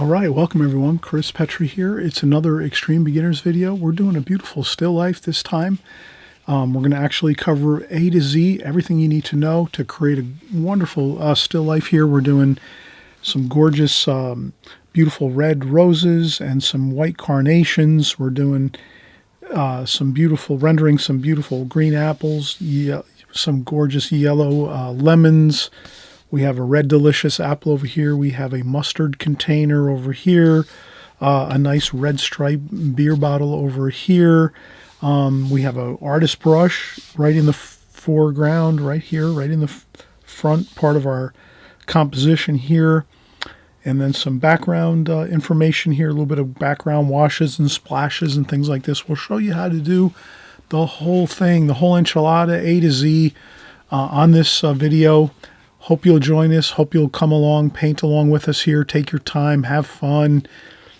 All right, welcome everyone. Chris Petri here. It's another Extreme Beginners video. We're doing a beautiful still life this time. We're going to actually cover A to Z, everything you need to know to create a wonderful still life here. We're doing some gorgeous, beautiful red roses and some white carnations. We're doing some beautiful rendering, some beautiful green apples, some gorgeous yellow lemons. We have a red delicious apple over here. We have a mustard container over here. A nice red striped beer bottle over here. We have an artist brush right in the foreground, right here, right in the front part of our composition here. And then some background information here, a little bit of background washes and splashes and things like this. We'll show you how to do the whole thing, the whole enchilada, A to Z, on this video. Hope you'll join us. Hope you'll come along, paint along with us here. Take your time, have fun.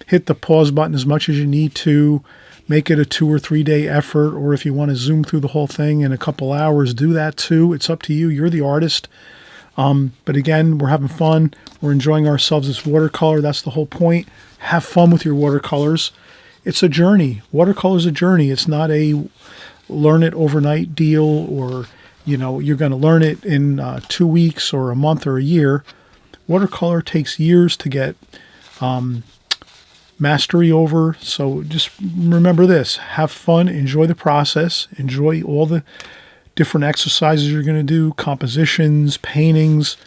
Hit the pause button as much as you need to. Make it a 2 or 3 day effort, or if you want to zoom through the whole thing in a couple hours, do that too. It's up to you. You're the artist. But again, we're having fun. We're enjoying ourselves. It's watercolor. That's the whole point. Have fun with your watercolors. It's a journey. Watercolor is a journey. It's not a learn it overnight deal, or you're going to learn it in 2 weeks or a month or a year. Watercolor takes years to get mastery over. So just remember this. Have fun. Enjoy the process. Enjoy all the different exercises you're going to do, compositions, paintings.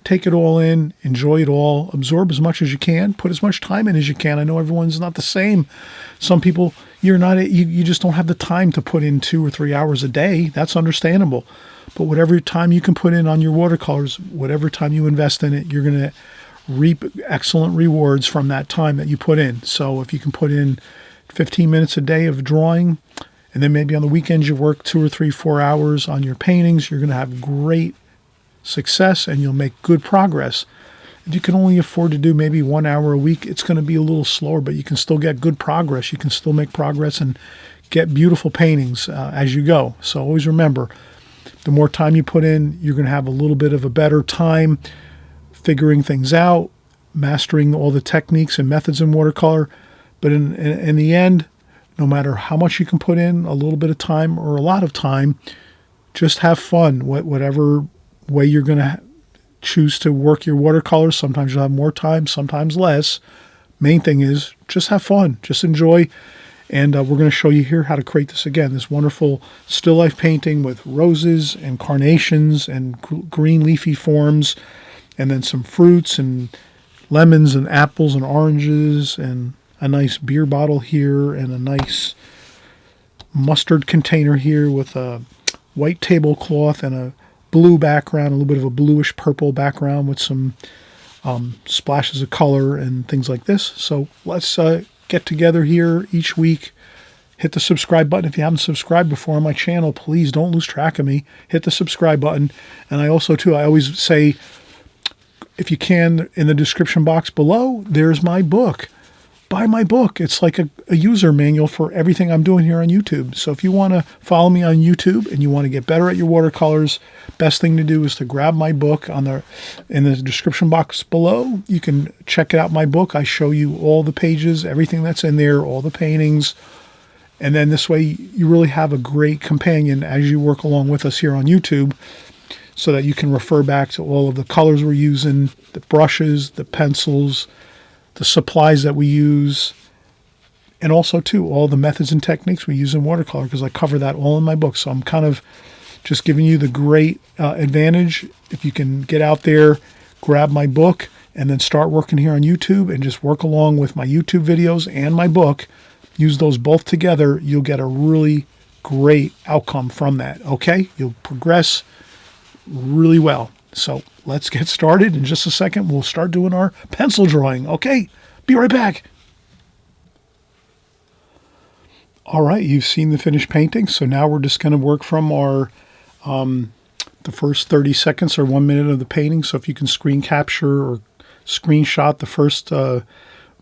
Take it all in. Enjoy it all. Absorb as much as you can. Put as much time in as you can. I know everyone's not the same. Some people, you just don't have the time to put in 2 or 3 hours a day. That's understandable. But whatever time you can put in on your watercolors, whatever time you invest in it, you're going to reap excellent rewards from that time that you put in. So if you can put in 15 minutes a day of drawing, and then maybe on the weekends you work 2 or 3, 4 hours on your paintings, you're going to have great success and you'll make good progress. If you can only afford to do maybe 1 hour a week, it's going to be a little slower, but you can still get good progress. You can still make progress and get beautiful paintings as you go. So always remember, the more time you put in, you're going to have a little bit of a better time figuring things out, mastering all the techniques and methods in watercolor. But in the end, no matter how much you can put in, a little bit of time or a lot of time, just have fun. Whatever way you're going to choose to work your watercolors. Sometimes you'll have more time, sometimes less. Main thing is just have fun, just enjoy. And we're going to show you here how to create this again, this wonderful still life painting with roses and carnations and green leafy forms, and then some fruits and lemons and apples and oranges, and a nice beer bottle here, and a nice mustard container here with a white tablecloth and a blue background, a little bit of a bluish purple background with some splashes of color and things like this. So let's get together here each week. Hit the subscribe button. If you haven't subscribed before on my channel, please don't lose track of me. Hit the subscribe button. And I always say, if you can, in the description box below, there's my book. Buy my book. It's like a user manual for everything I'm doing here on YouTube. So if you want to follow me on YouTube and you want to get better at your watercolors, best thing to do is to grab my book in the description box below. You can check out my book. I show you all the pages, everything that's in there, all the paintings. And then this way you really have a great companion as you work along with us here on YouTube, so that you can refer back to all of the colors we're using, the brushes, the pencils, the supplies that we use, and also too all the methods and techniques we use in watercolor, because I cover that all in my book. So I'm kind of just giving you the great advantage. If you can get out there, grab my book, and then start working here on YouTube and just work along with my YouTube videos and my book, use those both together, you'll get a really great outcome from that. Okay? You'll progress really well. So let's get started. In just a second, we'll start doing our pencil drawing. Okay, be right back. All right, you've seen the finished painting. So now we're just going to work from our the first 30 seconds or 1 minute of the painting. So if you can screen capture or screenshot the first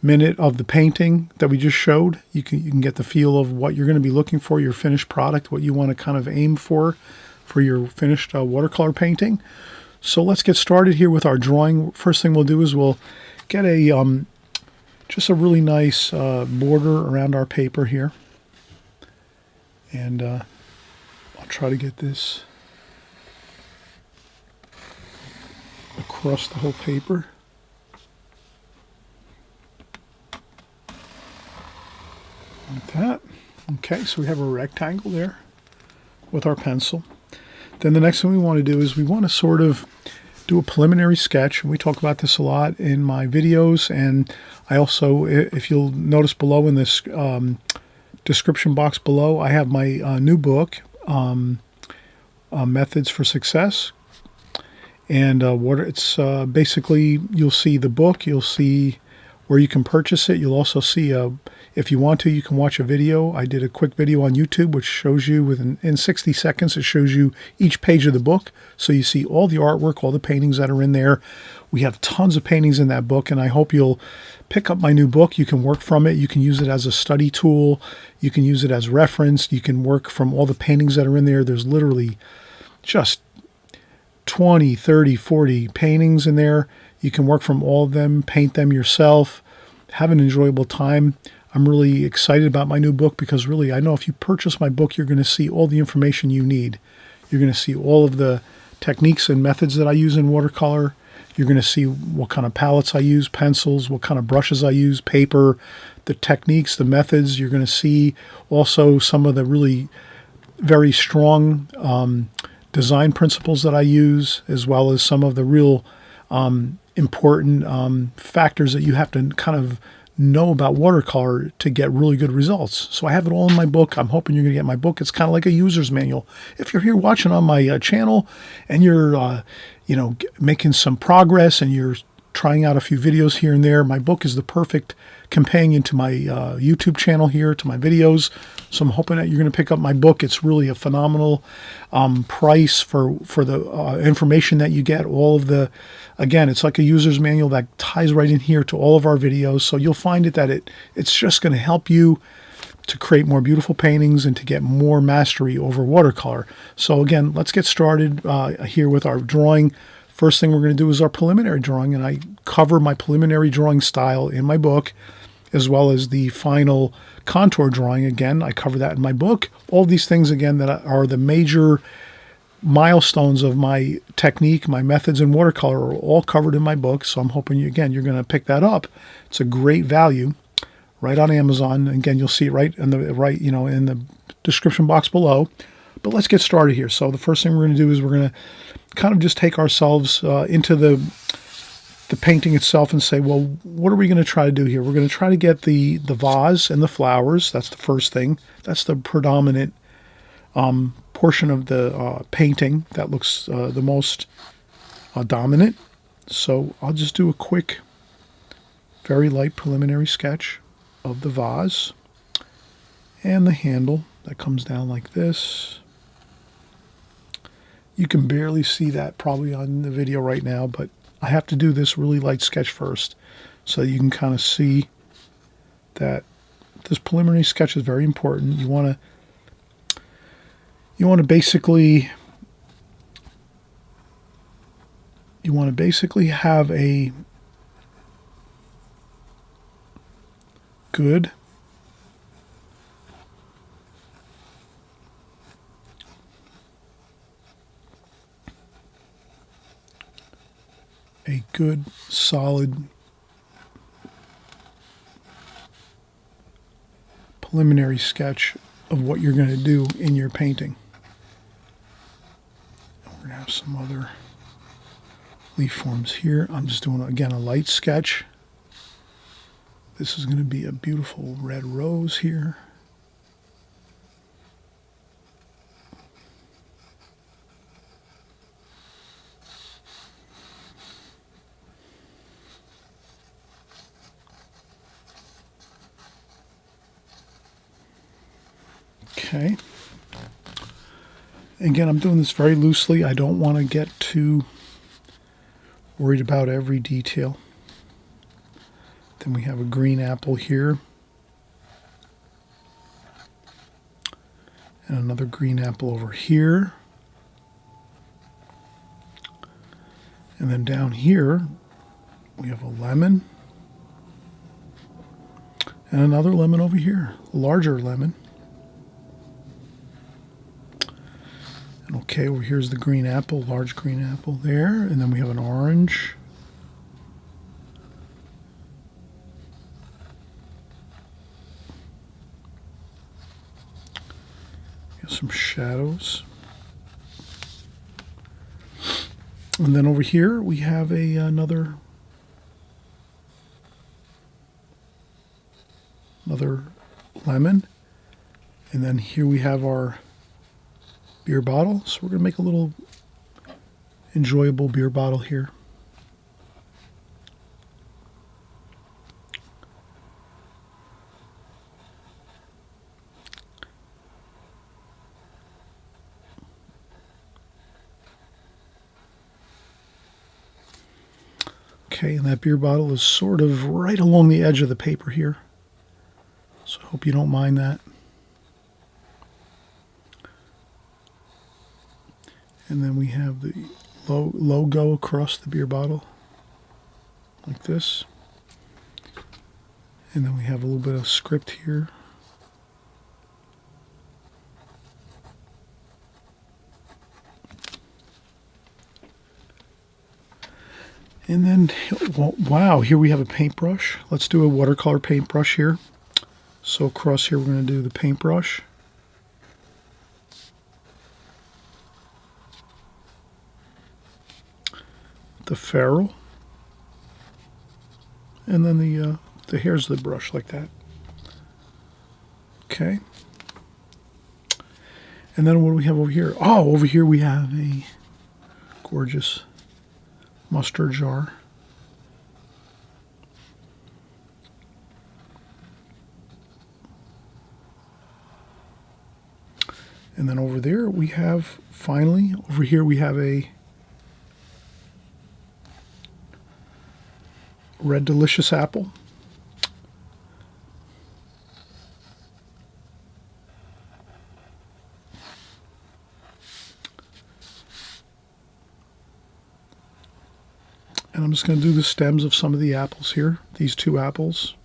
minute of the painting that we just showed, you can get the feel of what you're going to be looking for, your finished product, what you want to kind of aim for your finished watercolor painting. So let's get started here with our drawing. First thing we'll do is we'll get a just a really nice border around our paper here. And I'll try to get this across the whole paper. Like that. Okay, so we have a rectangle there with our pencil. Then the next thing we want to do is we want to sort of do a preliminary sketch. And we talk about this a lot in my videos, and I also, if you'll notice below in this description box below, I have my new book, Methods for Success. And it's basically, you'll see the book, you'll see where you can purchase it. You'll also see, if you want to, you can watch a video. I did a quick video on YouTube which shows you in 60 seconds, it shows you each page of the book. So you see all the artwork, all the paintings that are in there. We have tons of paintings in that book, and I hope you'll pick up my new book. You can work from it. You can use it as a study tool. You can use it as reference. You can work from all the paintings that are in there. There's literally just 20, 30, 40 paintings in there. You can work from all of them, paint them yourself, have an enjoyable time. I'm really excited about my new book because really I know if you purchase my book, you're going to see all the information you need. You're going to see all of the techniques and methods that I use in watercolor. You're going to see what kind of palettes I use, pencils, what kind of brushes I use, paper, the techniques, the methods. You're going to see also some of the really very strong design principles that I use, as well as some of the real important factors that you have to kind of know about watercolor to get really good results. So I have it all in my book. I'm hoping you're going to get my book. It's kind of like a user's manual. If you're here watching on my channel and you're, making some progress and you're trying out a few videos here and there, my book is the perfect companion to my YouTube channel here, to my videos. So I'm hoping that you're going to pick up my book. It's really a phenomenal price for the information that you get. All of the, again, it's like a user's manual that ties right in here to all of our videos. So you'll find it that it's just going to help you to create more beautiful paintings and to get more mastery over watercolor. So again, let's get started here with our drawing. First thing we're going to do is our preliminary drawing, and I cover my preliminary drawing style in my book, as well as the final contour drawing. Again, I cover that in my book. All these things, again, that are the major milestones of my technique, my methods in watercolor, are all covered in my book. So I'm hoping, you're going to pick that up. It's a great value right on Amazon. Again, you'll see it right in the description box below. But let's get started here. So the first thing we're going to do is we're going to kind of just take ourselves into the painting itself and say, well, what are we going to try to do here? We're going to try to get the vase and the flowers. That's the first thing. That's the predominant portion of the painting that looks the most dominant. So I'll just do a quick, very light preliminary sketch of the vase and the handle that comes down like this. You can barely see that probably on the video right now, but I have to do this really light sketch first so you can kind of see that this preliminary sketch is very important. You want to basically have a good solid preliminary sketch of what you're going to do in your painting. We're going to have some other leaf forms here. I'm just doing, again, a light sketch. This is going to be a beautiful red rose here. Okay. Again, I'm doing this very loosely. I don't want to get too worried about every detail. Then we have a green apple here. And another green apple over here. And then down here, we have a lemon. And another lemon over here, larger lemon. And okay, over here's the green apple, large green apple there. And then we have an orange. Some shadows. And then over here we have another lemon. And then here we have our beer bottle. So we're going to make a little enjoyable beer bottle here. Okay, and that beer bottle is sort of right along the edge of the paper here. So I hope you don't mind that. And then we have the logo across the beer bottle, like this. And then we have a little bit of script here. And then, wow, here we have a paintbrush. Let's do a watercolor paintbrush here. So across here, we're going to do the paintbrush. The ferrule. And then the hairs of the brush, like that. Okay. And then what do we have over here? Oh, over here we have a gorgeous mustard jar. And then over there we have, finally, over here we have a red delicious apple. And I'm just going to do the stems of some of the apples here, these two apples.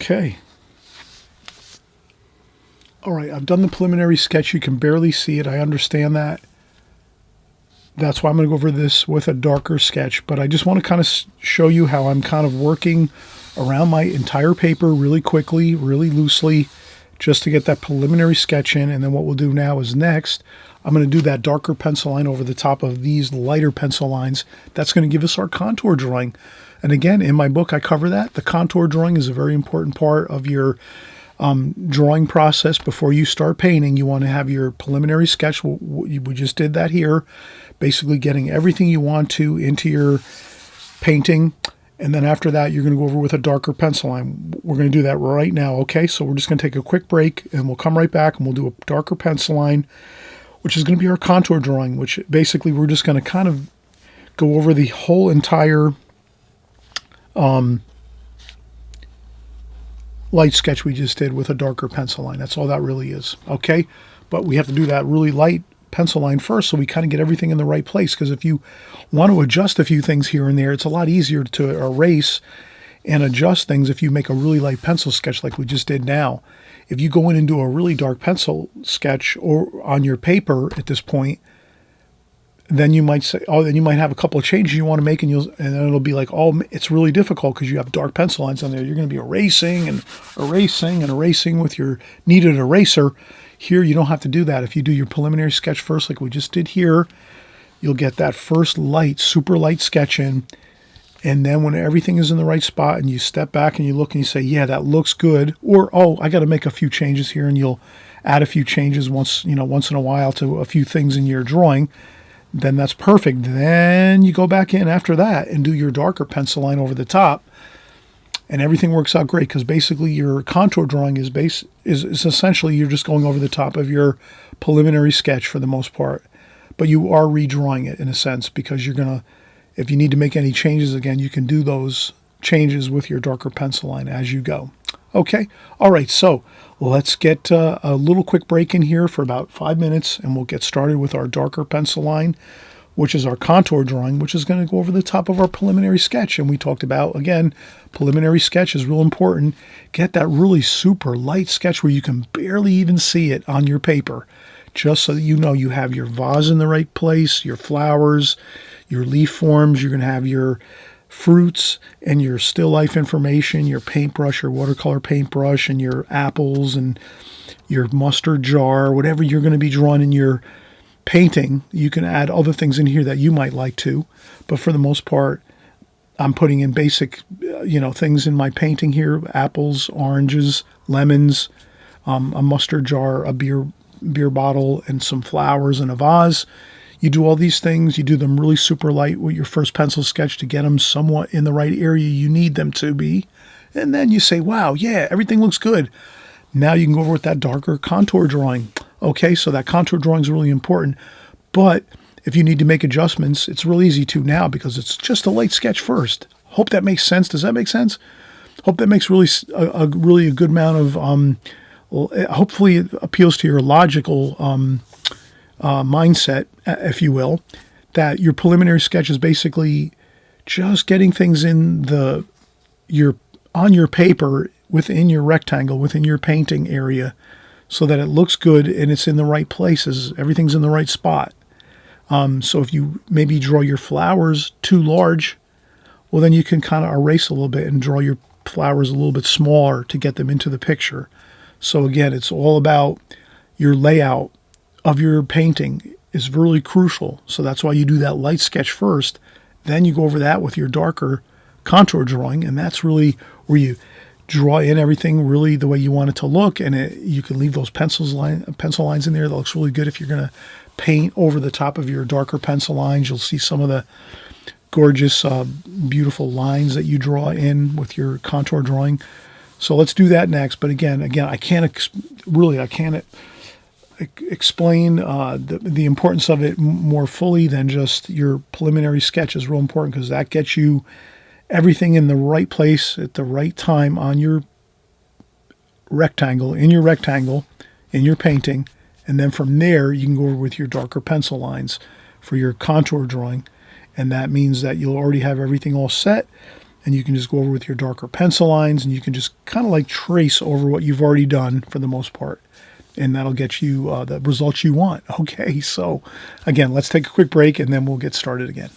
Okay. All right, I've done the preliminary sketch. You can barely see it. I understand that. That's why I'm going to go over this with a darker sketch. But I just want to kind of show you how I'm kind of working around my entire paper really quickly, really loosely, just to get that preliminary sketch in. And then what we'll do now is next, I'm going to do that darker pencil line over the top of these lighter pencil lines. That's going to give us our contour drawing. And again, in my book, I cover that. The contour drawing is a very important part of your drawing process. Before you start painting, you want to have your preliminary sketch. We just did that here, basically getting everything you want to into your painting. And then after that, you're going to go over with a darker pencil line. We're going to do that right now, okay? So we're just going to take a quick break, and we'll come right back, and we'll do a darker pencil line, which is going to be our contour drawing, which basically we're just going to kind of go over the whole entire light sketch we just did with a darker pencil line. That's all that really is, okay? But we have to do that really light pencil line first so we kind of get everything in the right place, because if you want to adjust a few things here and there, it's a lot easier to erase and adjust things if you make a really light pencil sketch like we just did now. If you go in and do a really dark pencil sketch or on your paper at this point, then you might say, oh, then you might have a couple of changes you want to make, and then it'll be like, oh, it's really difficult because you have dark pencil lines on there. You're going to be erasing and erasing and erasing with your kneaded eraser. Here, you don't have to do that. If you do your preliminary sketch first, like we just did here, you'll get that first light, super light sketch in, and then when everything is in the right spot and you step back and you look and you say, yeah, that looks good, or, oh, I got to make a few changes here, and you'll add a few changes once in a while to a few things in your drawing, then that's perfect. Then you go back in after that and do your darker pencil line over the top. and everything works out great because basically your contour drawing is essentially you're just going over the top of your preliminary sketch for the most part, but you are redrawing it in a sense because you're gonna, if you need to make any changes again, you can do those changes with your darker pencil line as you go. Okay, all right, so let's get a little quick break in here for about 5 minutes, and we'll get started with our darker pencil line, which is our contour drawing, which is going to go over the top of our preliminary sketch. And we talked about, again, preliminary sketch is real important. Get that really super light sketch where you can barely even see it on your paper, just so that you know you have your vase in the right place, your flowers, your leaf forms. You're going to have your fruits and your still life information, your paintbrush, your watercolor paintbrush, and your apples and your mustard jar, whatever you're going to be drawing in your painting. You can add other things in here that you might like to, but for the most part, I'm putting in basic, things in my painting here: apples, oranges, lemons, a mustard jar, a beer bottle, and some flowers and a vase. You do all these things, you do them really super light with your first pencil sketch to get them somewhat in the right area you need them to be. And then you say, wow, yeah, everything looks good. Now you can go over with that darker contour drawing. Okay, so that contour drawing is really important. But if you need to make adjustments, it's real easy to now because it's just a light sketch first. Hope that makes sense. Does that make sense? Hope that makes really a good amount of, hopefully it appeals to your logical mindset, if you will, that your preliminary sketch is basically just getting things in on your paper within your rectangle, within your painting area, so that it looks good and it's in the right places. Everything's in the right spot. So if you maybe draw your flowers too large, well, then you can kind of erase a little bit and draw your flowers a little bit smaller to get them into the picture. So again, it's all about your layout of your painting is really crucial. So that's why you do that light sketch first. Then you go over that with your darker contour drawing, and that's really where you draw in everything really the way you want it to look. And you can leave those pencil lines in there. That looks really good if you're going to paint over the top of your darker pencil lines. You'll see some of the gorgeous, beautiful lines that you draw in with your contour drawing. So let's do that next. But again, I can't explain the importance of it more fully than just your preliminary sketch is real important, because that gets you everything in the right place at the right time on your rectangle, in your painting. And then from there, you can go over with your darker pencil lines for your contour drawing. And that means that you'll already have everything all set, and you can just go over with your darker pencil lines, and you can just kind of like trace over what you've already done for the most part. And that'll get you the results you want. Okay, so again, let's take a quick break and then we'll get started again.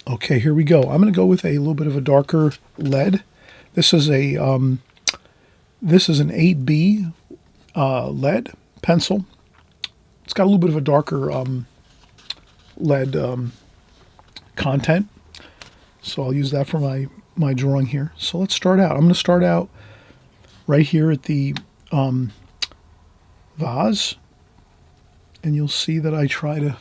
Okay, here we go. I'm going to go with a little bit of a darker lead. This is an 8B lead pencil. It's got a little bit of a darker lead content, so I'll use that for my drawing here. So let's start out. I'm going to start out right here at the vase, and you'll see that I try to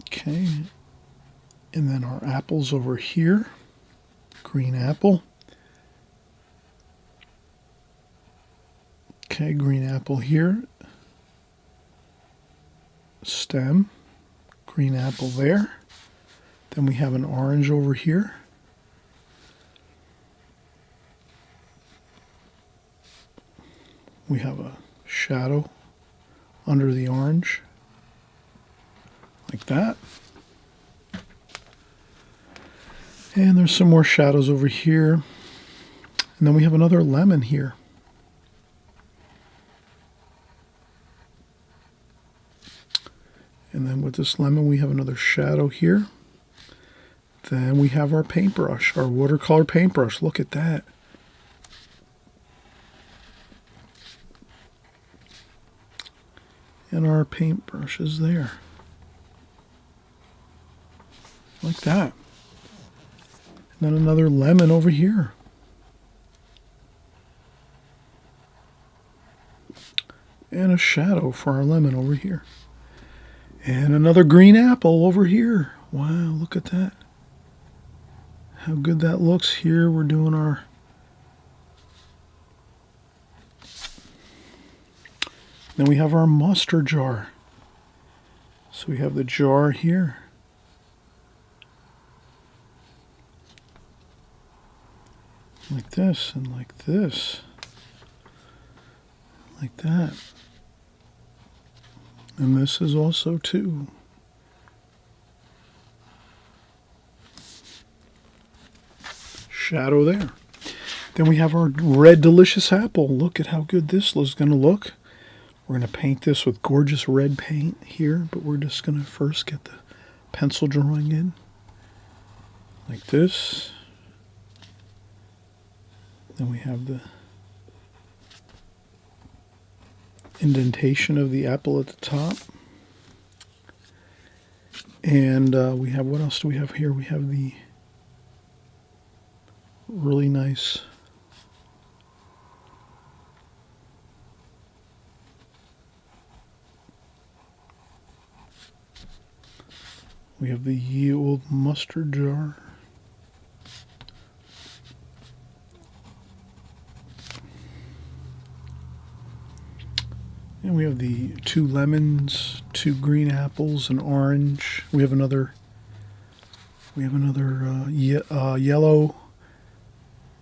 okay, and then our apples over here, green apple. Okay, green apple here. Stem, green apple there. Then we have an orange over here. We have a shadow under the orange, like that. And there's some more shadows over here. And then we have another lemon here. And then with this lemon, we have another shadow here. Then we have our paintbrush, our watercolor paintbrush. Look at that. And our paintbrush is there. Like that. And then another lemon over here. And a shadow for our lemon over here. And another green apple over here. Wow, look at that. How good that looks. Here we're doing our... Then we have our mustard jar. So we have the jar here. Like this and like this. Like that. And this is also too. Shadow there. Then we have our red delicious apple. Look at how good this is going to look. We're going to paint this with gorgeous red paint here, but we're just going to first get the pencil drawing in. Like this. Then we have the indentation of the apple at the top. And we have, what else do we have here? We have the really nice old mustard jar. And we have the 2 lemons, 2 green apples, an orange. We have another yellow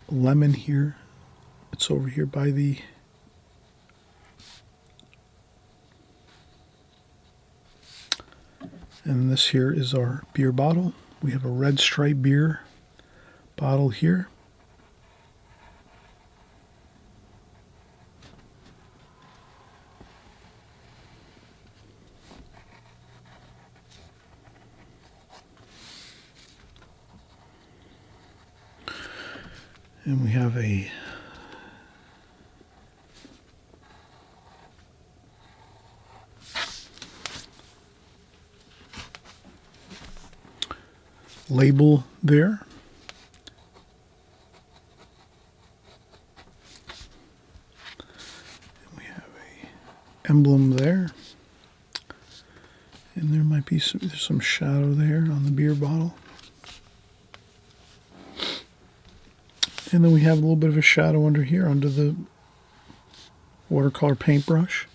lemon here. It's over here by the and this here is our beer bottle. We have a red stripe beer bottle here. And we have a label there. And we have a emblem there. And there might be some shadow there on the beer bottle. And then we have a little bit of a shadow under here, under the watercolor paintbrush.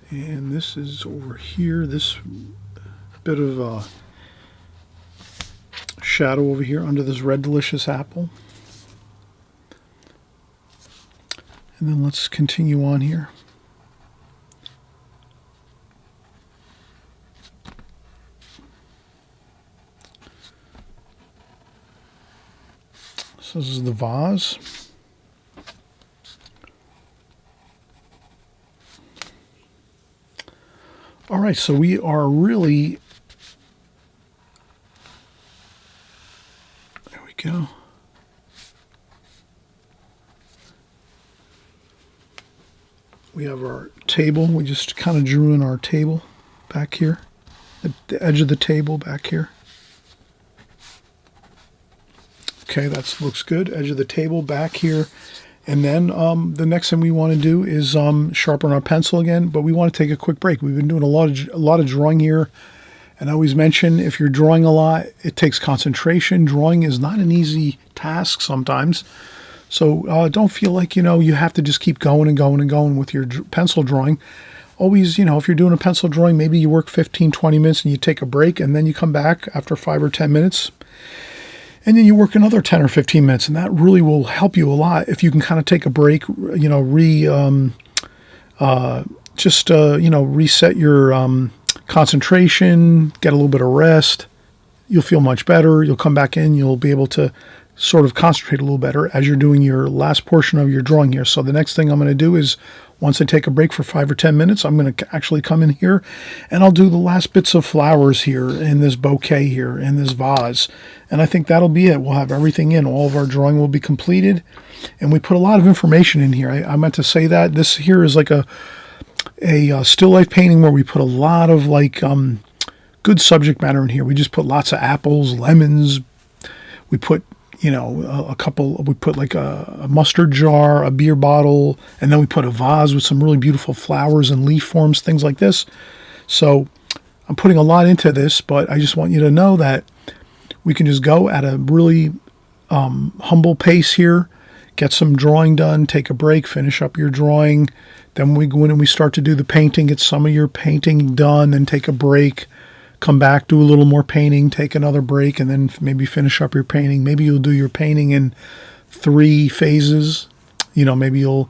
And this is over here, this bit of shadow over here under this red delicious apple. And then let's continue on here. So this is the vase. All right, so we are really, there we go. We have our table. We just kind of drew in our table back here, at the edge of the table back here. Okay, that looks good. Edge of the table back here. And then the next thing we want to do is sharpen our pencil again, but we want to take a quick break. We've been doing a lot of drawing here. And I always mention, if you're drawing a lot, it takes concentration. Drawing is not an easy task sometimes. So don't feel like, you have to just keep going and going and going with your pencil drawing. Always, if you're doing a pencil drawing, maybe you work 15, 20 minutes and you take a break and then you come back after 5 or 10 minutes. And then you work another 10 or 15 minutes, and that really will help you a lot if you can kind of take a break, reset your concentration, get a little bit of rest. You'll feel much better. You'll come back in. You'll be able to sort of concentrate a little better as you're doing your last portion of your drawing here. So the next thing I'm going to do is, once I take a break for 5 or 10 minutes, I'm going to actually come in here and I'll do the last bits of flowers here in this bouquet here, in this vase. And I think that'll be it. We'll have everything in. All of our drawing will be completed. And we put a lot of information in here. I meant to say that. This here is like a still life painting where we put a lot of good subject matter in here. We just put lots of apples, lemons. We put, you know, a couple, we put like a mustard jar, a beer bottle, and then we put a vase with some really beautiful flowers and leaf forms, things like this. So I'm putting a lot into this, but I just want you to know that we can just go at a really humble pace here, get some drawing done, take a break, finish up your drawing. Then we go in and we start to do the painting, get some of your painting done, then take a break, come back, do a little more painting, take another break, and then maybe finish up your painting. Maybe you'll do your painting in 3 phases. You know, maybe you'll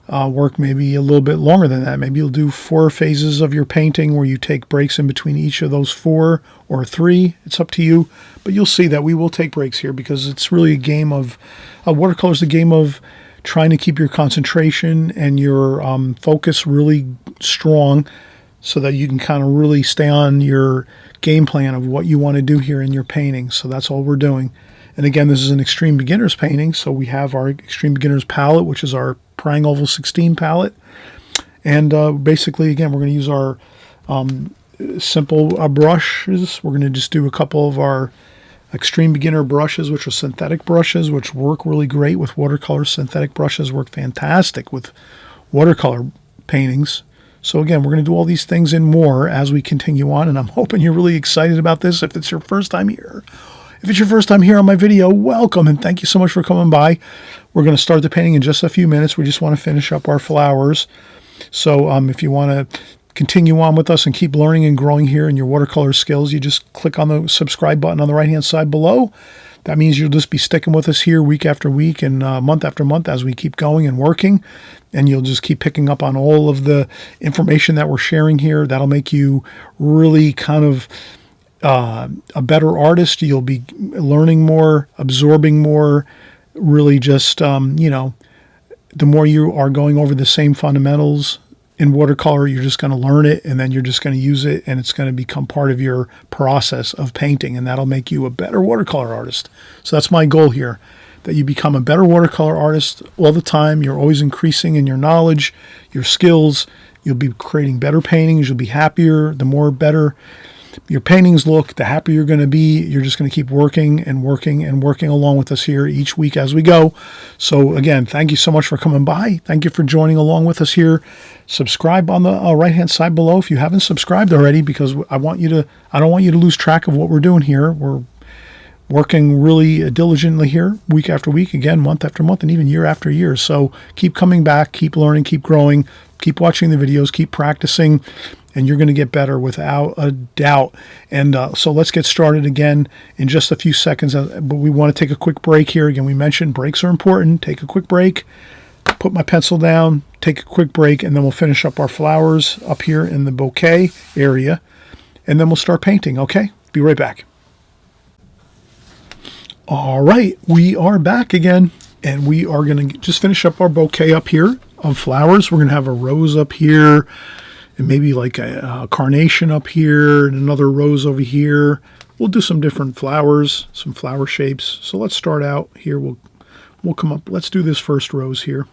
work maybe a little bit longer than that. Maybe you'll do 4 phases of your painting where you take breaks in between each of those 4 or 3. It's up to you. But you'll see that we will take breaks here because it's really a game of, watercolor is a game of trying to keep your concentration and your focus really strong so that you can kind of really stay on your game plan of what you want to do here in your painting. So that's all we're doing. And again, this is an Extreme Beginners painting. So we have our Extreme Beginners palette, which is our Prang Oval 16 palette. And basically, again, we're going to use our simple brushes. We're going to just do a couple of our Extreme Beginner brushes, which are synthetic brushes, which work really great with watercolor. Synthetic brushes work fantastic with watercolor paintings. So again, we're going to do all these things and more as we continue on, and I'm hoping you're really excited about this. If it's your first time here, on my video, welcome, and thank you so much for coming by. We're going to start the painting in just a few minutes. We just want to finish up our flowers. So if you want to continue on with us and keep learning and growing here in your watercolor skills, you just click on the subscribe button on the right-hand side below. That means you'll just be sticking with us here week after week and month after month as we keep going and working. And you'll just keep picking up on all of the information that we're sharing here. That'll make you really kind of a better artist. You'll be learning more, absorbing more, really just, you know, the more you are going over the same fundamentals in watercolor, you're just going to learn it, and then you're just going to use it, and it's going to become part of your process of painting, and that'll make you a better watercolor artist. So that's my goal here, that you become a better watercolor artist all the time. You're always increasing in your knowledge, your skills. You'll be creating better paintings. You'll be happier. The more better your paintings look, the happier you're going to be. You're just going to keep working and working and working along with us here each week as we go. So again, thank you so much for coming by. Thank you for joining along with us here. Subscribe on the right-hand side below if you haven't subscribed already, because I don't want you to lose track of what we're doing here. We're working really diligently here week after week, again, month after month, and even year after year. So keep coming back, keep learning, keep growing, keep watching the videos, keep practicing, and you're going to get better without a doubt. And so let's get started again in just a few seconds. But we want to take a quick break here. Again, we mentioned breaks are important. Take a quick break, put my pencil down, take a quick break, and then we'll finish up our flowers up here in the bouquet area, and then we'll start painting, okay? Be right back. All right, we are back again, and we are going to just finish up our bouquet up here of flowers. We're going to have a rose up here, and maybe like a carnation up here, and another rose over here. We'll do some different flowers, some flower shapes. So let's start out here. We'll come up. Let's do this first rose here.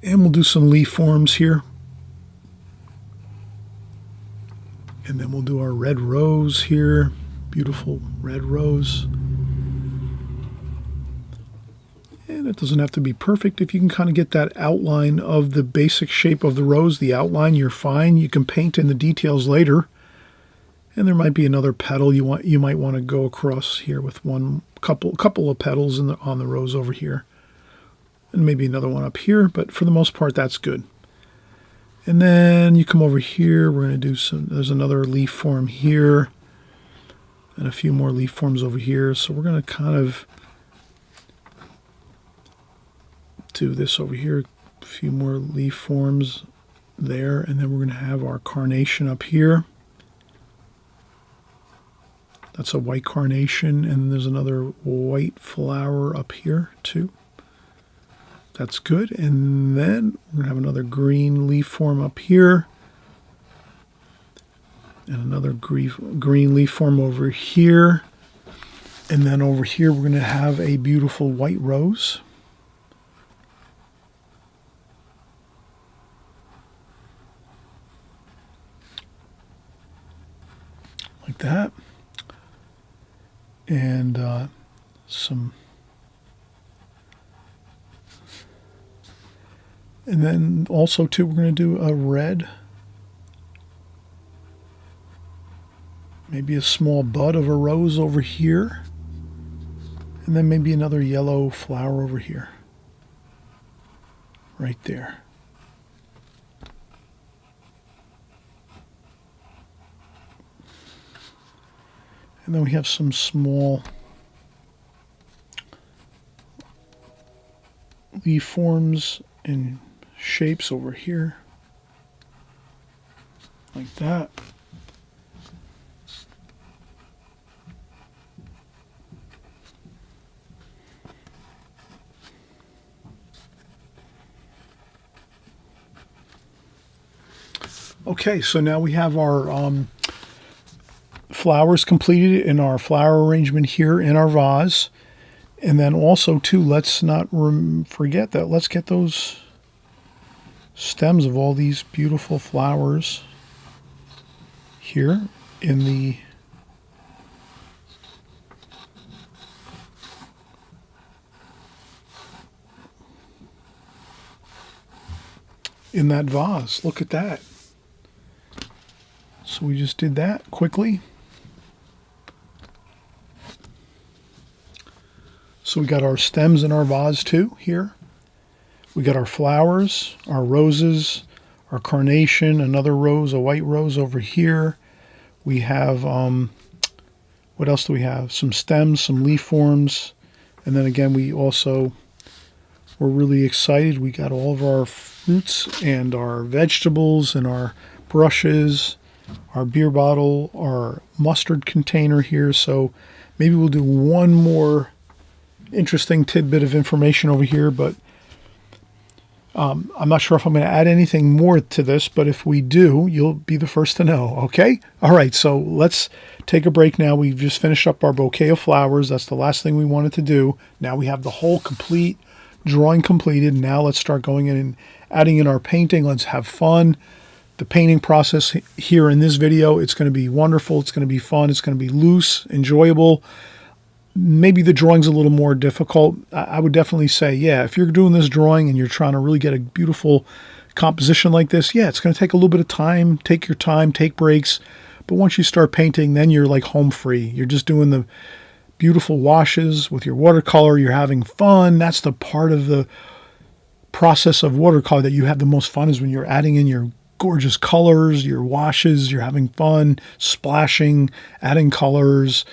And we'll do some leaf forms here. And then we'll do our red rose here. Beautiful red rose. And it doesn't have to be perfect. If you can kind of get that outline of the basic shape of the rose, the outline, you're fine. You can paint in the details later. And there might be another petal you might want to go across here with couple of petals on the rose over here. And maybe another one up here, but for the most part, that's good. And then you come over here, we're going to do there's another leaf form here, and a few more leaf forms over here. So we're going to kind of do this over here, a few more leaf forms there, and then we're going to have our carnation up here. That's a white carnation, and there's another white flower up here too. That's good. And then we're going to have another green leaf form up here. And another green leaf form over here. And then over here we're going to have a beautiful white rose. like that. And some, and then also too, we're going to do a red, maybe a small bud of a rose over here, and then maybe another yellow flower over here, right there. And then we have some small leaf forms and shapes over here, like that. Okay, so now we have our flowers completed in our flower arrangement here in our vase. And then also too, let's not forget that let's get those stems of all these beautiful flowers here in that vase. Look at that. So we just did that quickly. So we got our stems in our vase too here. We got our flowers, our roses, our carnation, another rose, a white rose over here. We have, what else do we have? Some stems, some leaf forms. And then again, we're really excited. We got all of our fruits and our vegetables and our brushes, our beer bottle, our mustard container here. So maybe we'll do one more interesting tidbit of information over here, but I'm not sure if I'm going to add anything more to this, but if we do, you'll be the first to know, okay? All right, so let's take a break now. We've just finished up our bouquet of flowers. That's the last thing we wanted to do. Now we have the whole complete drawing completed. Now let's start going in and adding in our painting. Let's have fun. The painting process here in this video, it's going to be wonderful. It's going to be fun. It's going to be loose, enjoyable. Maybe the drawing's a little more difficult. I would definitely say, yeah, if you're doing this drawing and you're trying to really get a beautiful composition like this, yeah, it's going to take a little bit of time. Take your time, take breaks. But once you start painting, then you're like home free. You're just doing the beautiful washes with your watercolor. You're having fun. That's the part of the process of watercolor that you have the most fun, is when you're adding in your gorgeous colors, your washes, you're having fun, splashing, adding colors.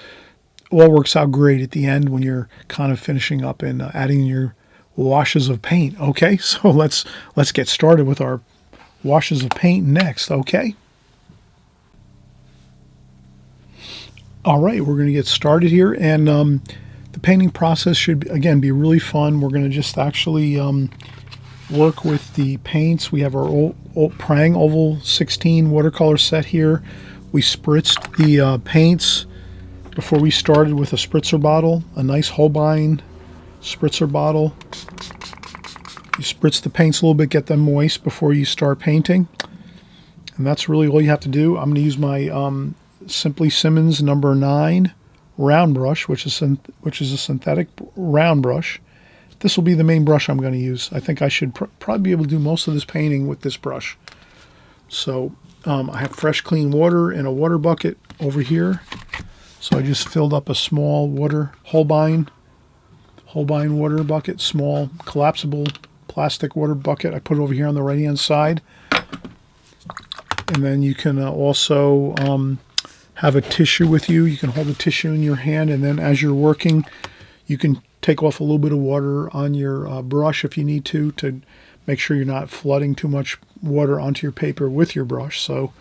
All works out great at the end when you're kind of finishing up and adding your washes of paint. Okay, so let's get started with our washes of paint next. Okay. All right, we're going to get started here, and the painting process should again be really fun. We're going to just actually work with the paints. We have our old Prang Oval 16 watercolor set here. We spritzed the paints before we started with a spritzer bottle, a nice Holbein spritzer bottle. You spritz the paints a little bit, get them moist before you start painting. And that's really all you have to do. I'm going to use my Simply Simmons number 9 round brush, which is a synthetic round brush. This will be the main brush I'm going to use. I think I should probably be able to do most of this painting with this brush. So I have fresh clean water in a water bucket over here. So I just filled up a small Holbein water bucket, small collapsible plastic water bucket. I put it over here on the right-hand side. And then you can also have a tissue with you. You can hold a tissue in your hand, and then as you're working, you can take off a little bit of water on your brush if you need to make sure you're not flooding too much water onto your paper with your brush. So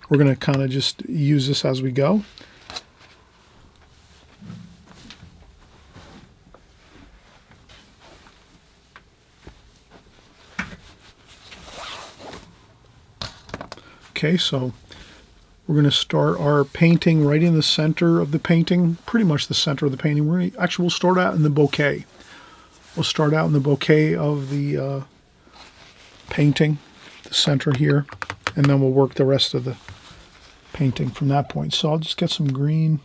we're going to kind of just use this as we go. Okay, so we're going to start our painting right in the center of the painting, pretty much the center of the painting. We'll start out in the bouquet. We'll start out in the bouquet of the painting, the center here, and then we'll work the rest of the painting from that point. So I'll just get some green.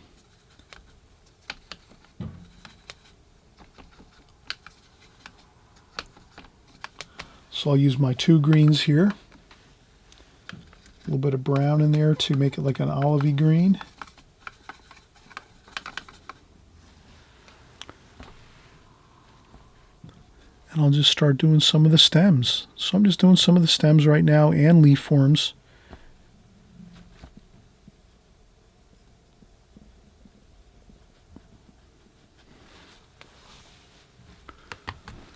So I'll use my two greens here. A little bit of brown in there to make it like an olivey green. And I'll just start doing some of the stems. So I'm just doing some of the stems right now and leaf forms.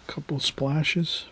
A couple of splashes.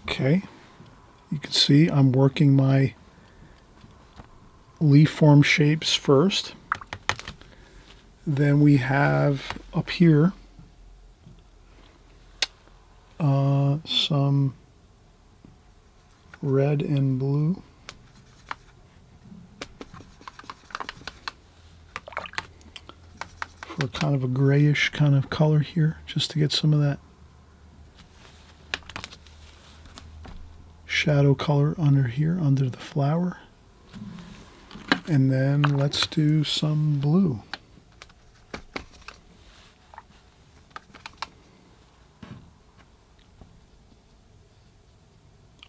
Okay, you can see I'm working my leaf form shapes first. Then we have up here some red and blue. For kind of a grayish kind of color here, just to get some of that shadow color under here, under the flower. And then let's do some blue.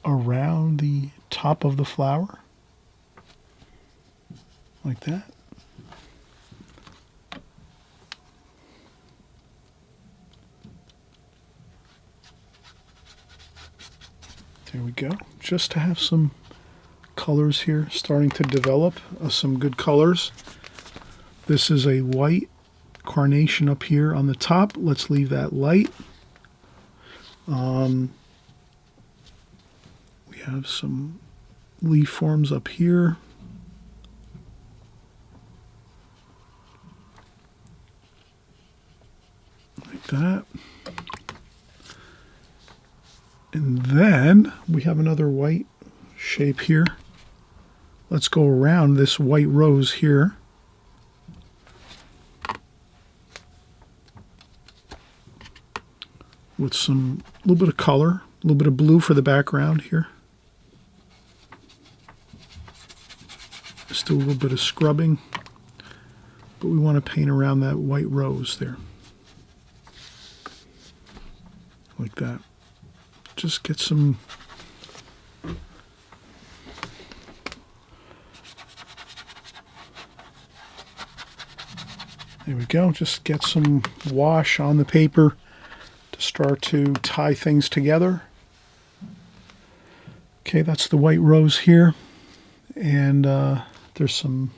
Around the top of the flower, like that. There we go. Just to have some colors here starting to develop, some good colors. This is a white carnation up here on the top. Let's leave that light. We have some leaf forms up here. Like that. And then we have another white shape here. Let's go around this white rose here. With some little bit of color, a little bit of blue for the background here. Just do a little bit of scrubbing, but we want to paint around that white rose there. Like that. Just get some there we go. Just get some wash on the paper to start to tie things together. Okay, that's the white rose here. And there's some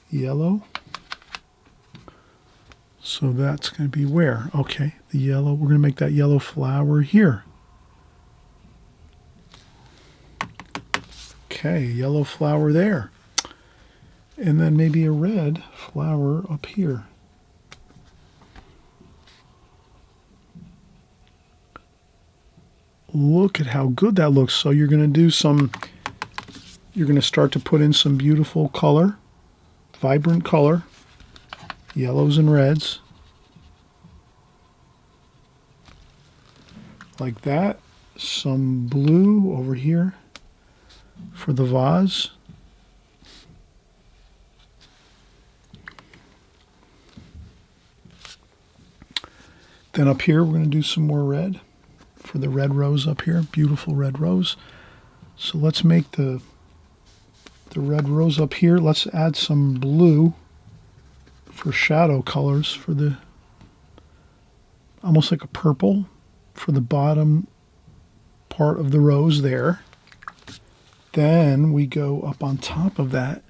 yellow. So that's going to be where? Okay, the yellow. We're going to make that yellow flower here. Okay, yellow flower there. And then maybe a red flower up here. Look at how good that looks. So you're going to do some, you're going to start to put in some beautiful color, vibrant color, yellows and reds. Like that. Some blue over here for the vase. Then up here, we're going to do some more red for the red rose up here. Beautiful red rose. So let's make the red rose up here. Let's add some blue for shadow colors for the, almost like a purple for the bottom part of the rose there. Then we go up on top of that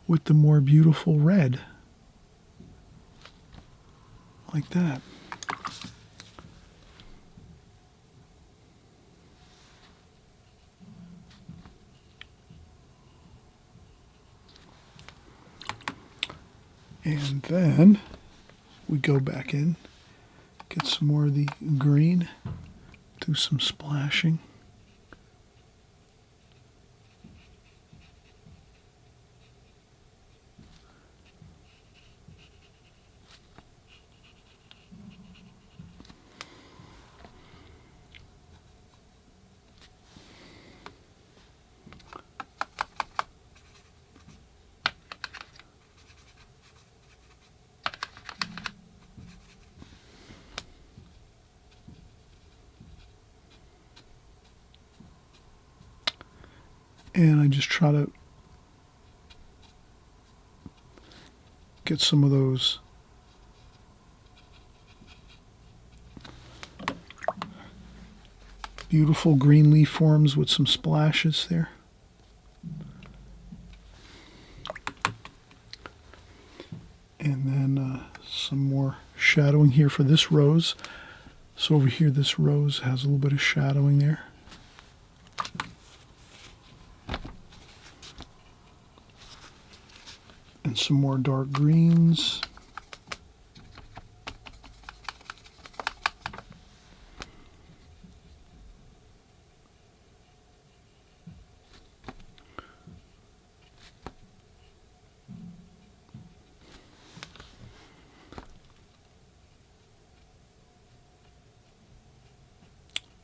with the more beautiful red. Like that. And then we go back in, get some more of the green, do some splashing. And I just try to get some of those beautiful green leaf forms with some splashes there. And then some more shadowing here for this rose. So over here, this rose has a little bit of shadowing there. And some more dark greens.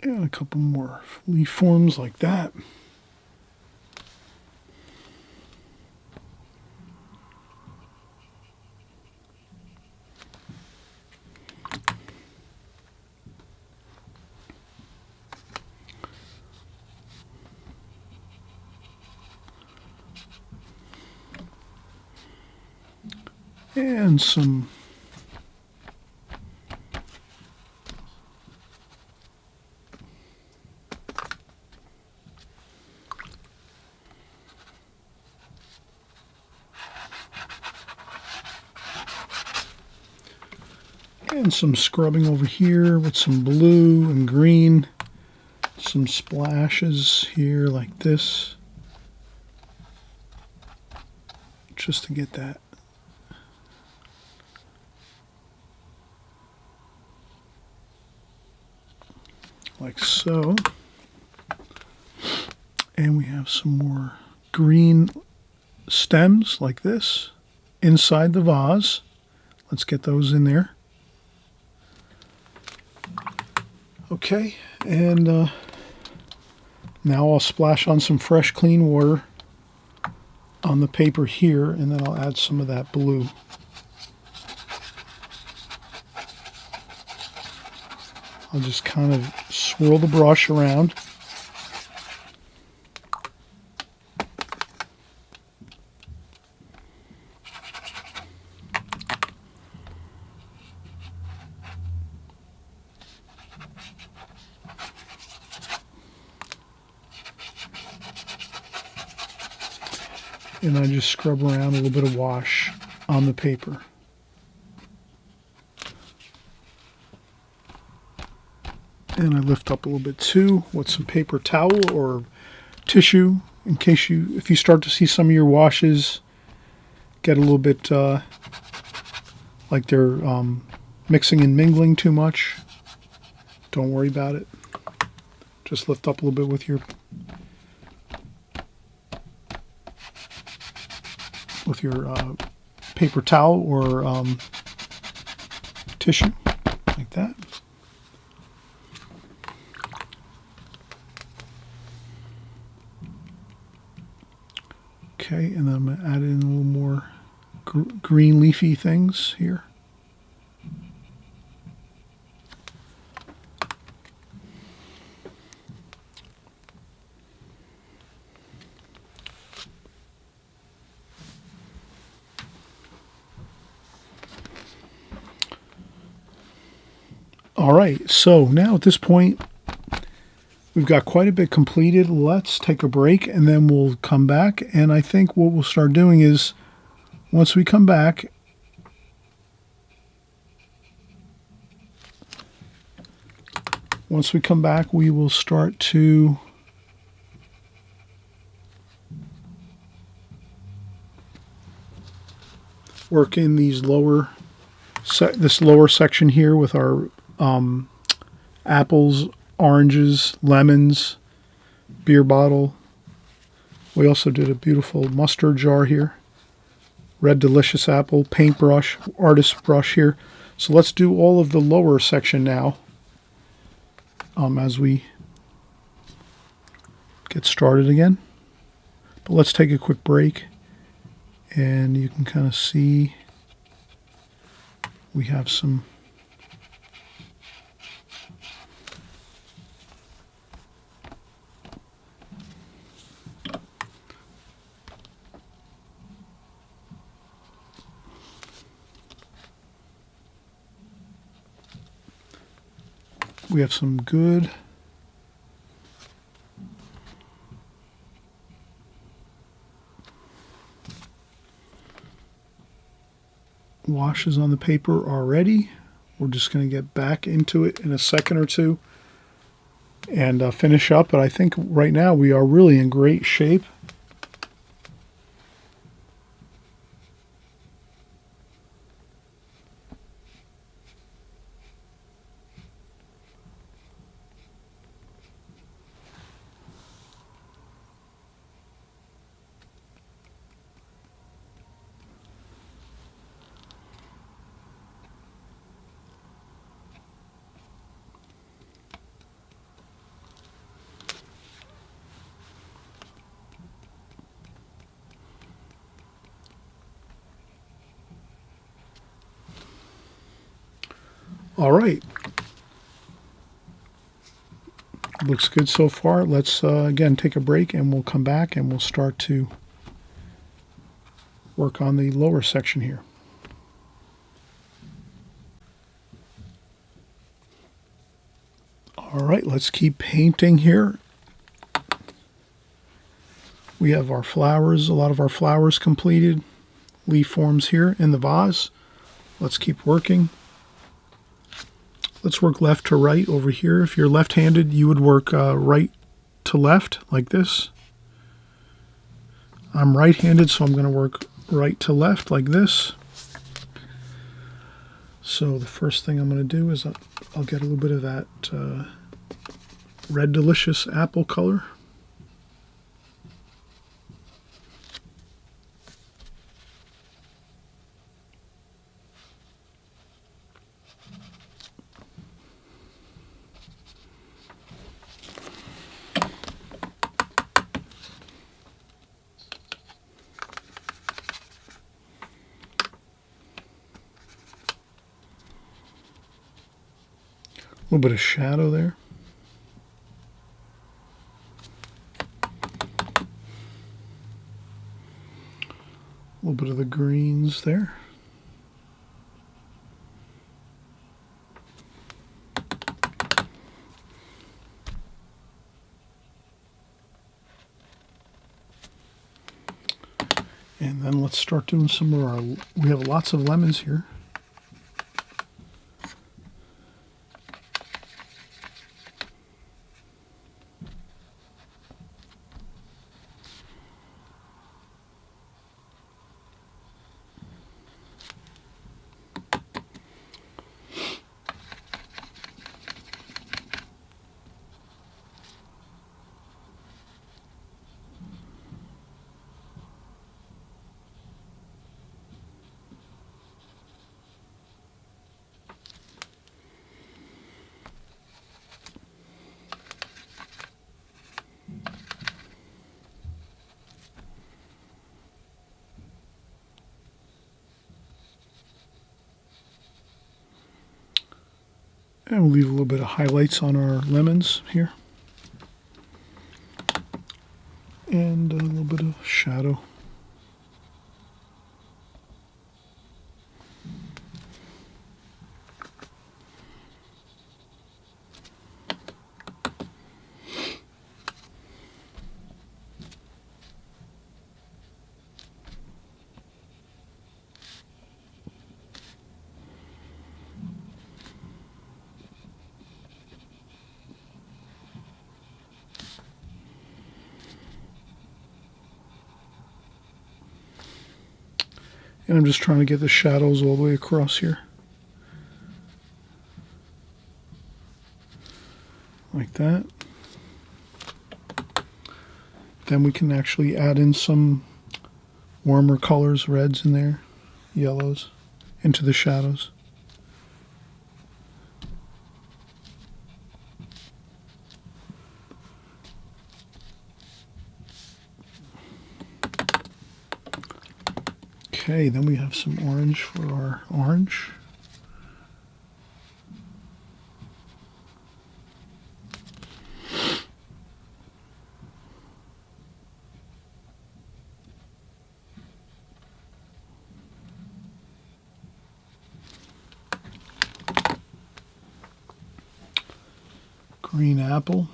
And a couple more leaf forms like that. And some scrubbing over here with some blue and green, some splashes here like this, just to get that. Like so. And we have some more green stems like this inside the vase. Let's get those in there. Okay, and now I'll splash on some fresh clean water on the paper here, and then I'll add some of that blue. I'll just kind of swirl the brush around. And I just scrub around a little bit of wash on the paper. And I lift up a little bit too with some paper towel or tissue in case if you start to see some of your washes get a little bit like they're mixing and mingling too much. Don't worry about it. Just lift up a little bit with your paper towel or tissue, like that. Okay, and then I'm going to add in a little more green leafy things here. All right, so now at this point, we've got quite a bit completed. Let's take a break and then we'll come back. And I think what we'll start doing is once we come back, we will start to work in these this lower section here with our apples, oranges, lemons, beer bottle. We also did a beautiful mustard jar here. Red delicious apple, paintbrush, artist brush here. So let's do all of the lower section now as we get started again. But let's take a quick break and you can kind of see we have some good washes on the paper already. We're just going to get back into it in a second or two and finish up. But I think right now we are really in great shape. All right. Looks good so far. Let's again take a break and we'll come back and we'll start to work on the lower section here. All right, let's keep painting here. We have our flowers, a lot of our flowers completed. Leaf forms here in the vase. Let's keep working. Let's work left to right over here. If you're left-handed, you would work right to left like this. I'm right-handed, so I'm going to work right to left like this. So the first thing I'm going to do is I'll get a little bit of that red delicious apple color. A little bit of shadow there. A little bit of the greens there. And then let's start doing some more. We have lots of lemons here. And we'll leave a little bit of highlights on our lemons here. And a little bit of shadow. And I'm just trying to get the shadows all the way across here. Like that. Then we can actually add in some warmer colors, reds in there, yellows, into the shadows. Okay, then we have some orange for our orange. Green apple.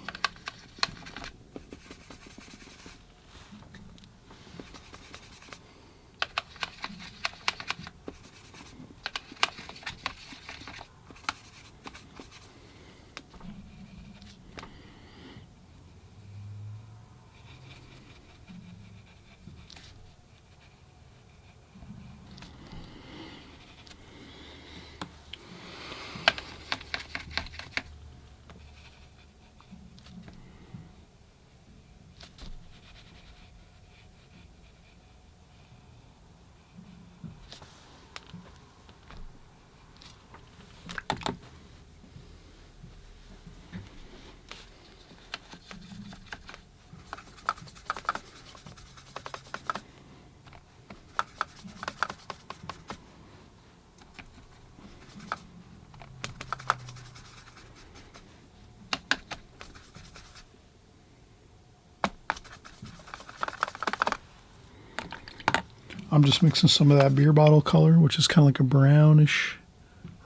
I'm just mixing some of that beer bottle color, which is kind of like a brownish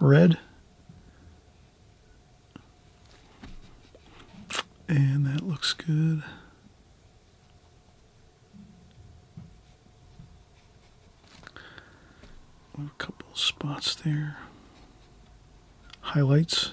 red. And that looks good. A couple of spots there. Highlights.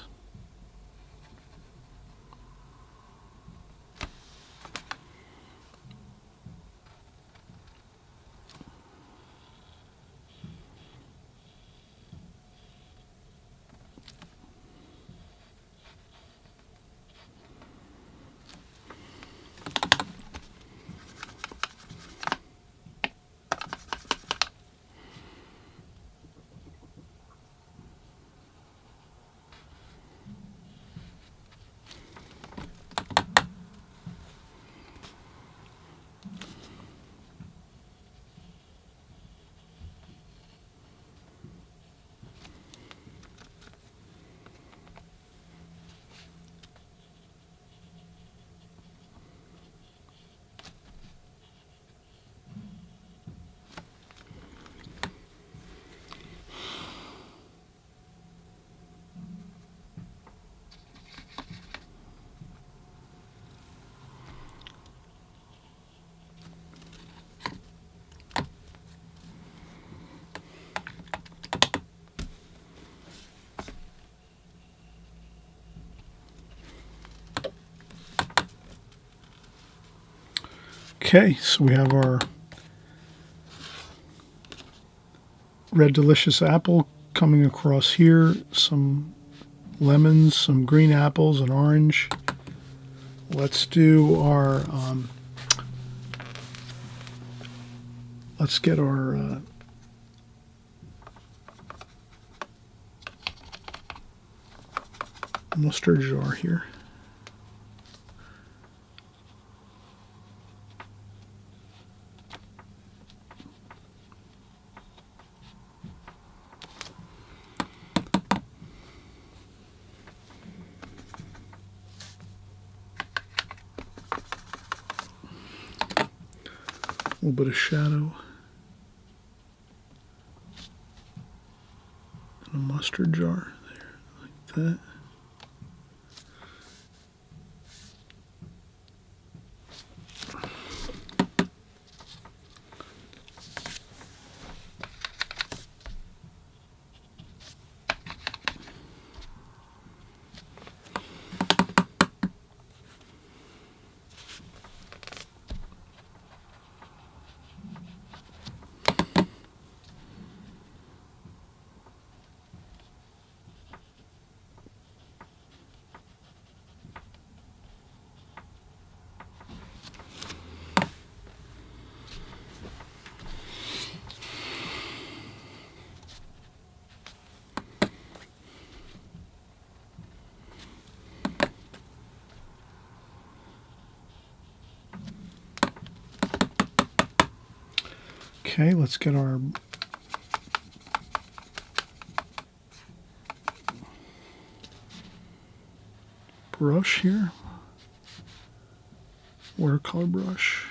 Okay, so we have our red delicious apple coming across here, some lemons, some green apples, and orange. Let's do our, let's get our mustard jar here. A little bit of shadow in a mustard jar there, like that. Okay, let's get our brush here, watercolor brush.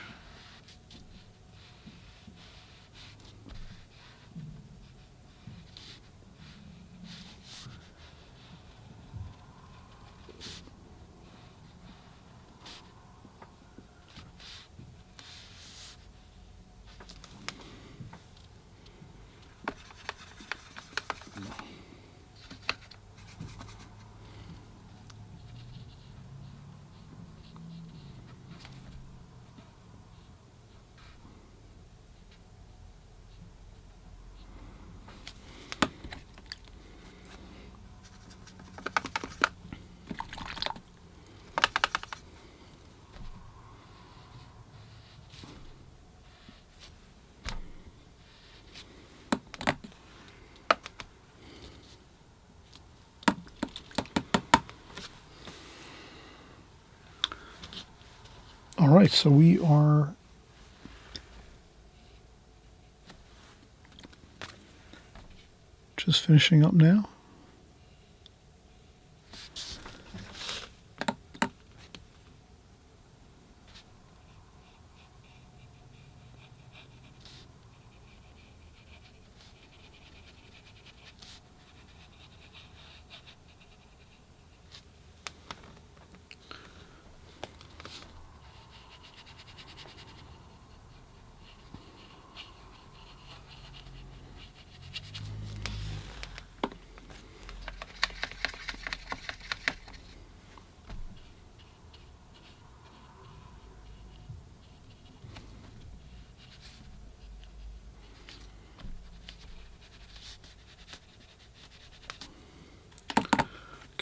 All right, so we are just finishing up now.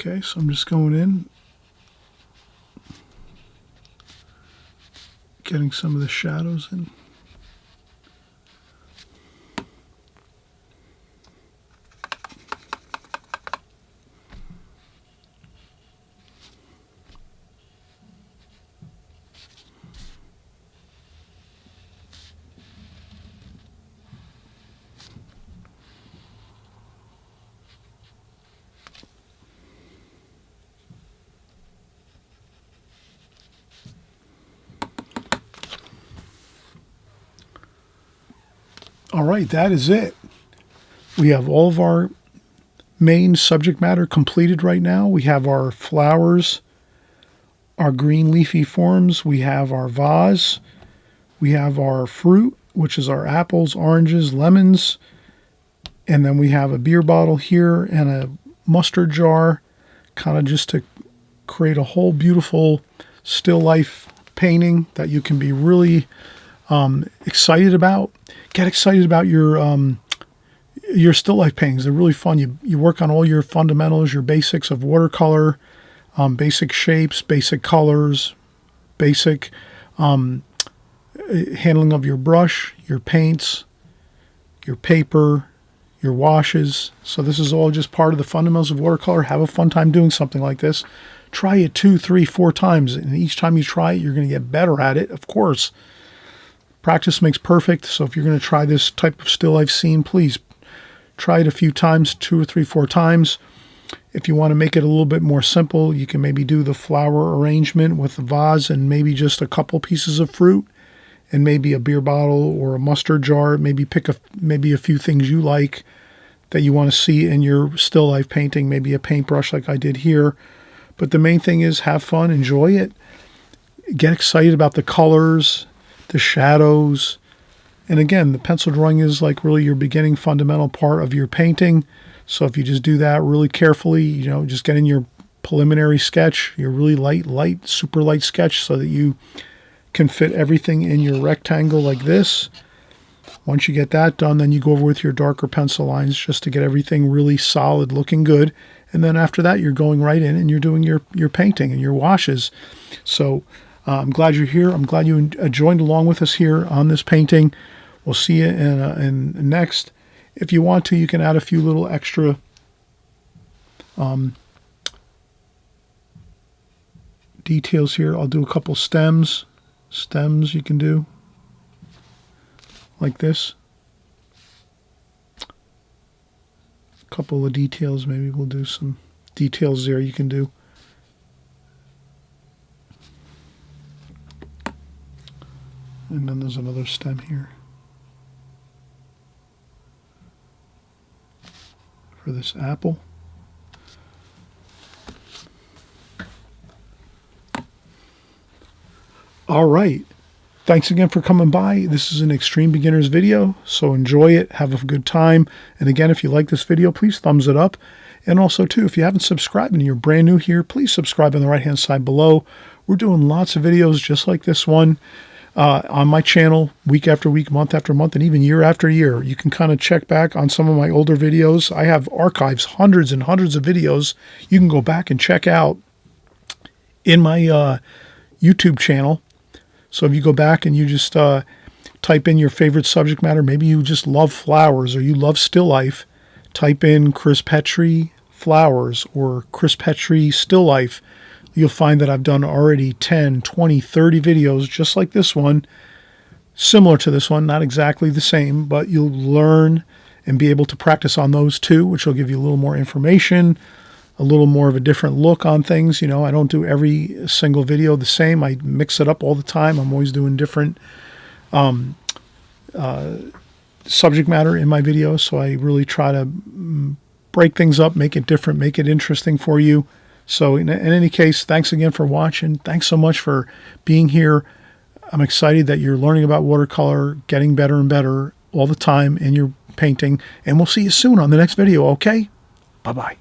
Okay, so I'm just going in, getting some of the shadows in. All right, that is it. We have all of our main subject matter completed right now. We have our flowers, our green leafy forms, we have our vase, we have our fruit, which is our apples, oranges, lemons, and then we have a beer bottle here and a mustard jar, kind of just to create a whole beautiful still life painting that you can be really excited about. Get excited about your still life paintings. They're really fun. You work on all your fundamentals, your basics of watercolor, basic shapes, basic colors, basic handling of your brush, your paints, your paper, your washes. So this is all just part of the fundamentals of watercolor. Have a fun time doing something like this. Try it 2, 3, 4 times, and each time you try it, you're going to get better at it, of course. Practice makes perfect, so if you're going to try this type of still life scene, please try it a few times, 2 or 3, 4 times. If you want to make it a little bit more simple, you can maybe do the flower arrangement with the vase and maybe just a couple pieces of fruit and maybe a beer bottle or a mustard jar. Maybe pick maybe a few things you like that you want to see in your still life painting, maybe a paintbrush like I did here. But the main thing is have fun, enjoy it, get excited about the colors, the shadows. And again, the pencil drawing is like really your beginning fundamental part of your painting. So if you just do that really carefully, just get in your preliminary sketch, your really light, super light sketch so that you can fit everything in your rectangle like this. Once you get that done, then you go over with your darker pencil lines just to get everything really solid, looking good. And then after that, you're going right in and you're doing your painting and your washes. So I'm glad you're here. I'm glad you joined along with us here on this painting. We'll see you in next. If you want to, you can add a few little extra details here. I'll do a couple stems. Stems you can do like this. couple of details. Maybe we'll do some details there you can do. And then there's another stem here for this apple. All right. Thanks again for coming by. This is an extreme beginners video, so enjoy it. Have a good time. And again, if you like this video, please thumbs it up. And also, too, if you haven't subscribed and you're brand new here, please subscribe on the right-hand side below. We're doing lots of videos just like this one on my channel, week after week, month after month, and even year after year. You can kind of check back on some of my older videos. I have archives, hundreds and hundreds of videos you can go back and check out in my YouTube channel. So if you go back and you just type in your favorite subject matter, maybe you just love flowers or you love still life, type in Chris Petri flowers or Chris Petri still life. You'll find that I've done already 10, 20, 30 videos just like this one, similar to this one, not exactly the same, but you'll learn and be able to practice on those too, which will give you a little more information, a little more of a different look on things. You know, I don't do every single video the same. I mix it up all the time. I'm always doing different subject matter in my videos, so I really try to break things up, make it different, make it interesting for you. So in any case, thanks again for watching. Thanks so much for being here. I'm excited that you're learning about watercolor, getting better and better all the time in your painting, and we'll see you soon on the next video, okay? Bye-bye.